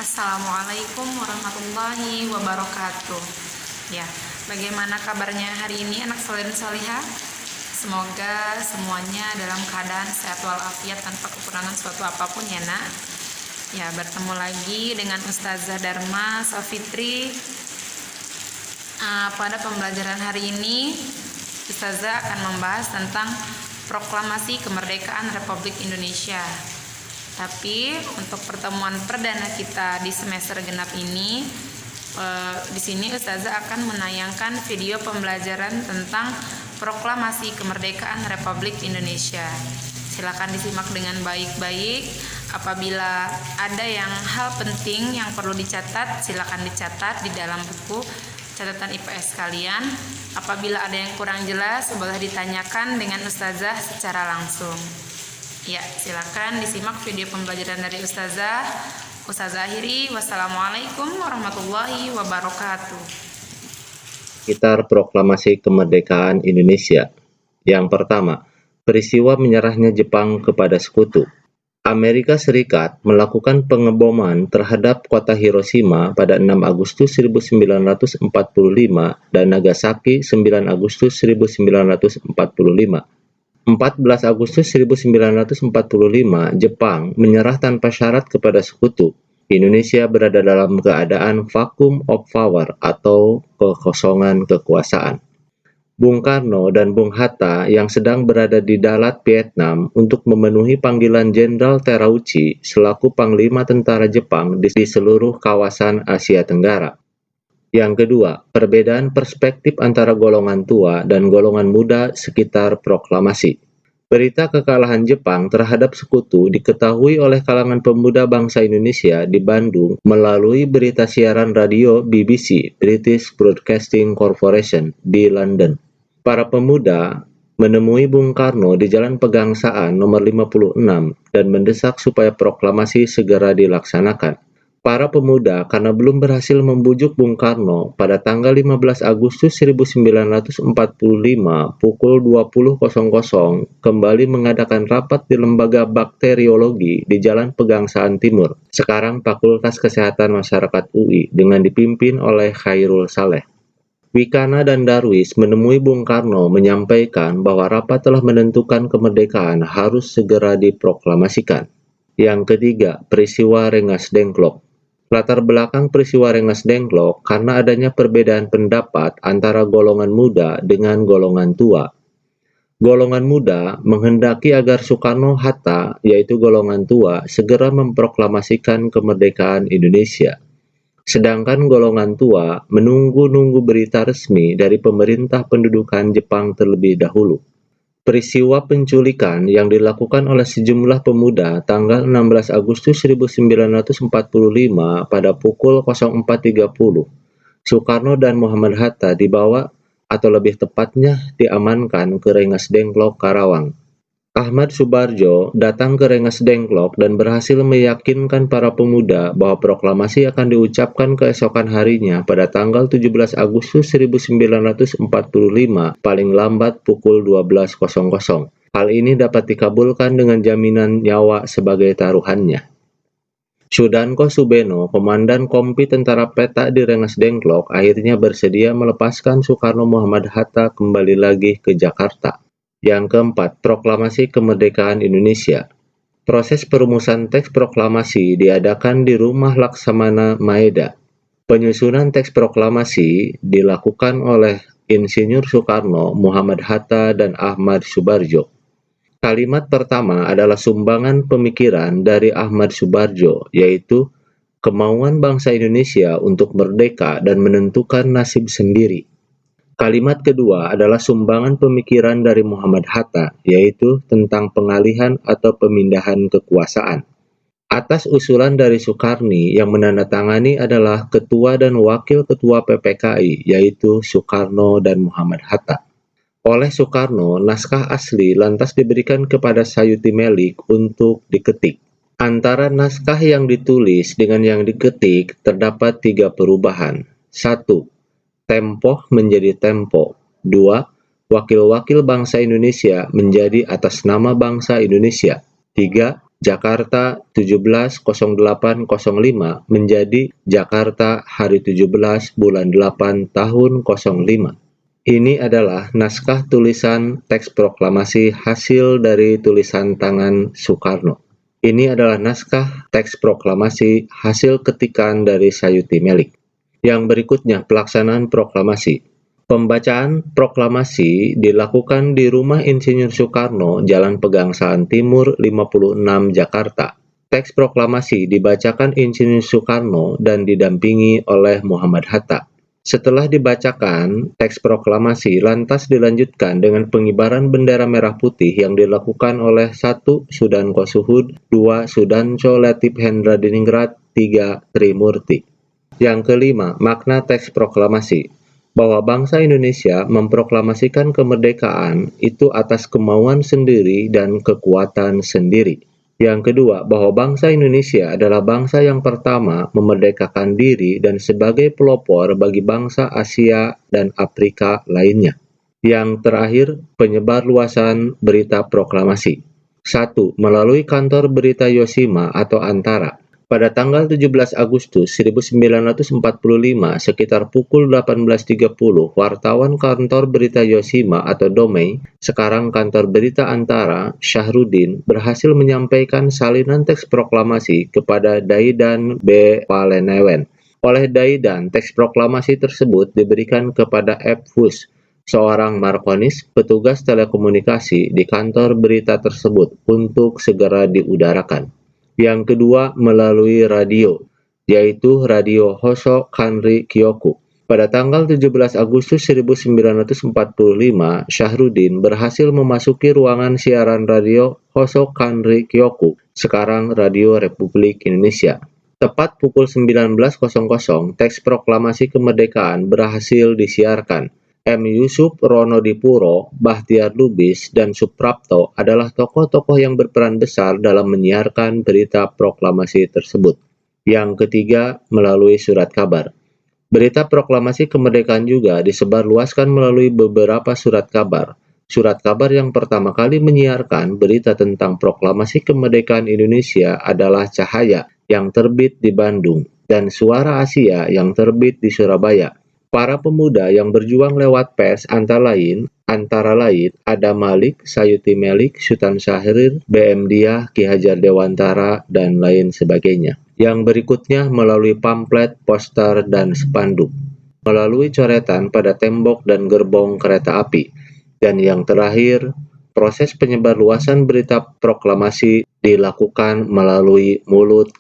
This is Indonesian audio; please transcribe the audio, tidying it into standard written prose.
Assalamualaikum warahmatullahi wabarakatuh. Ya, bagaimana kabarnya hari ini anak soleh dan solihah? Semoga semuanya dalam keadaan sehat walafiat tanpa kekurangan suatu apapun ya nak. Ya, bertemu lagi dengan Ustazah Dharma Safitri. Pada pembelajaran hari ini, Ustazah akan membahas tentang proklamasi kemerdekaan Republik Indonesia. Tapi untuk pertemuan perdana kita di semester genap ini, di sini Ustazah akan menayangkan video pembelajaran tentang proklamasi kemerdekaan Republik Indonesia. Silakan disimak dengan baik-baik. Apabila ada hal penting yang perlu dicatat, silakan dicatat di dalam buku catatan IPS kalian. Apabila ada yang kurang jelas, boleh ditanyakan dengan Ustazah secara langsung. Ya, silakan disimak video pembelajaran dari Ustazah. Ustazah akhiri, wassalamualaikum warahmatullahi wabarakatuh. Sekitar proklamasi kemerdekaan Indonesia. Yang pertama, peristiwa menyerahnya Jepang kepada sekutu. Amerika Serikat melakukan pengeboman terhadap kota Hiroshima pada 6 Agustus 1945 dan Nagasaki 9 Agustus 1945. 14 Agustus 1945, Jepang menyerah tanpa syarat kepada sekutu. Indonesia berada dalam keadaan vacuum of power atau kekosongan kekuasaan. Bung Karno dan Bung Hatta yang sedang berada di Dalat, Vietnam untuk memenuhi panggilan Jenderal Terauchi selaku Panglima Tentara Jepang di seluruh kawasan Asia Tenggara. Yang kedua, perbedaan perspektif antara golongan tua dan golongan muda sekitar proklamasi. Berita kekalahan Jepang terhadap sekutu diketahui oleh kalangan pemuda bangsa Indonesia di Bandung melalui berita siaran radio BBC, British Broadcasting Corporation, di London. Para pemuda menemui Bung Karno di Jalan Pegangsaan nomor 56 dan mendesak supaya proklamasi segera dilaksanakan. Para pemuda karena belum berhasil membujuk Bung Karno pada tanggal 15 Agustus 1945 pukul 20.00 kembali mengadakan rapat di Lembaga Bakteriologi di Jalan Pegangsaan Timur, sekarang Fakultas Kesehatan Masyarakat UI, dengan dipimpin oleh Khairul Saleh. Wikana dan Darwis menemui Bung Karno menyampaikan bahwa rapat telah menentukan kemerdekaan harus segera diproklamasikan. Yang ketiga, peristiwa Rengas Dengklok. Latar belakang peristiwa Rengas Dengklok karena adanya perbedaan pendapat antara golongan muda dengan golongan tua. Golongan muda menghendaki agar Soekarno-Hatta, yaitu golongan tua, segera memproklamasikan kemerdekaan Indonesia. Sedangkan golongan tua menunggu-nunggu berita resmi dari pemerintah pendudukan Jepang terlebih dahulu. Peristiwa penculikan yang dilakukan oleh sejumlah pemuda tanggal 16 Agustus 1945 pada pukul 04.30, Soekarno dan Muhammad Hatta dibawa atau lebih tepatnya diamankan ke Rengas Dengklok, Karawang. Ahmad Subarjo datang ke Rengas Dengklok dan berhasil meyakinkan para pemuda bahwa proklamasi akan diucapkan keesokan harinya pada tanggal 17 Agustus 1945 paling lambat pukul 12.00. Hal ini dapat dikabulkan dengan jaminan nyawa sebagai taruhannya. Sudanko Subeno, komandan kompi tentara peta di Rengas Dengklok, akhirnya bersedia melepaskan Soekarno Muhammad Hatta kembali lagi ke Jakarta. Yang keempat, proklamasi kemerdekaan Indonesia. Proses perumusan teks proklamasi diadakan di Rumah Laksamana Maeda. Penyusunan teks proklamasi dilakukan oleh Insinyur Soekarno, Muhammad Hatta, dan Ahmad Subarjo. Kalimat pertama adalah sumbangan pemikiran dari Ahmad Subarjo, yaitu kemauan bangsa Indonesia untuk merdeka dan menentukan nasib sendiri. Kalimat kedua adalah sumbangan pemikiran dari Muhammad Hatta, yaitu tentang pengalihan atau pemindahan kekuasaan. Atas usulan dari Soekarni, yang menandatangani adalah Ketua dan Wakil Ketua PPKI, yaitu Soekarno dan Muhammad Hatta. Oleh Soekarno, naskah asli lantas diberikan kepada Sayuti Melik untuk diketik. Antara naskah yang ditulis dengan yang diketik terdapat 3 perubahan. 1. Tempo menjadi Tempo. 2. Wakil-wakil bangsa Indonesia menjadi atas nama bangsa Indonesia. 3. Jakarta 170805 menjadi Jakarta hari 17 bulan 8 tahun 05. Ini adalah naskah tulisan teks proklamasi hasil dari tulisan tangan Soekarno. Ini adalah naskah teks proklamasi hasil ketikan dari Sayuti Melik. Yang berikutnya, pelaksanaan proklamasi. Pembacaan proklamasi dilakukan di Rumah Insinyur Soekarno, Jalan Pegangsaan Timur 56, Jakarta. Teks proklamasi dibacakan Insinyur Soekarno dan didampingi oleh Muhammad Hatta. Setelah dibacakan, teks proklamasi lantas dilanjutkan dengan pengibaran bendera merah putih yang dilakukan oleh 1. Sudanko Suhud, 2. Sudanco Latif Hendra Diningrat, 3. Trimurti. Yang kelima, makna teks proklamasi. Bahwa bangsa Indonesia memproklamasikan kemerdekaan itu atas kemauan sendiri dan kekuatan sendiri. Yang kedua, bahwa bangsa Indonesia adalah bangsa yang pertama memerdekakan diri dan sebagai pelopor bagi bangsa Asia dan Afrika lainnya. Yang terakhir, penyebar luasan berita proklamasi. 1. Melalui kantor berita Yoshima atau Antara. Pada tanggal 17 Agustus 1945, sekitar pukul 18.30, wartawan kantor berita Yoshima atau Domei, sekarang kantor berita Antara, Syahrudin, berhasil menyampaikan salinan teks proklamasi kepada Daidan B. Palenewen. Oleh Daidan, teks proklamasi tersebut diberikan kepada F. Hus, seorang markonis, petugas telekomunikasi di kantor berita tersebut, untuk segera diudarakan. Yang kedua, melalui radio, yaitu Radio Hoso Kanri Kyoku. Pada tanggal 17 Agustus 1945, Syahrudin berhasil memasuki ruangan siaran radio Hoso Kanri Kyoku, sekarang Radio Republik Indonesia. Tepat pukul 19.00, teks proklamasi kemerdekaan berhasil disiarkan. M. Yusuf Ronodipuro, Bahtiar Lubis, dan Suprapto adalah tokoh-tokoh yang berperan besar dalam menyiarkan berita proklamasi tersebut. Yang ketiga, melalui surat kabar. Berita proklamasi kemerdekaan juga disebarluaskan melalui beberapa surat kabar. Surat kabar yang pertama kali menyiarkan berita tentang proklamasi kemerdekaan Indonesia adalah Cahaya yang terbit di Bandung dan Suara Asia yang terbit di Surabaya. Para pemuda yang berjuang lewat pers antara lain Adam Malik, Sayuti Melik, Sultan Syahrir, BM Diah, Ki Hajar Dewantara, dan lain sebagainya. Yang berikutnya melalui pamflet, poster, dan spanduk. Melalui coretan pada tembok dan gerbong kereta api. Dan yang terakhir, proses penyebarluasan berita proklamasi dilakukan melalui mulut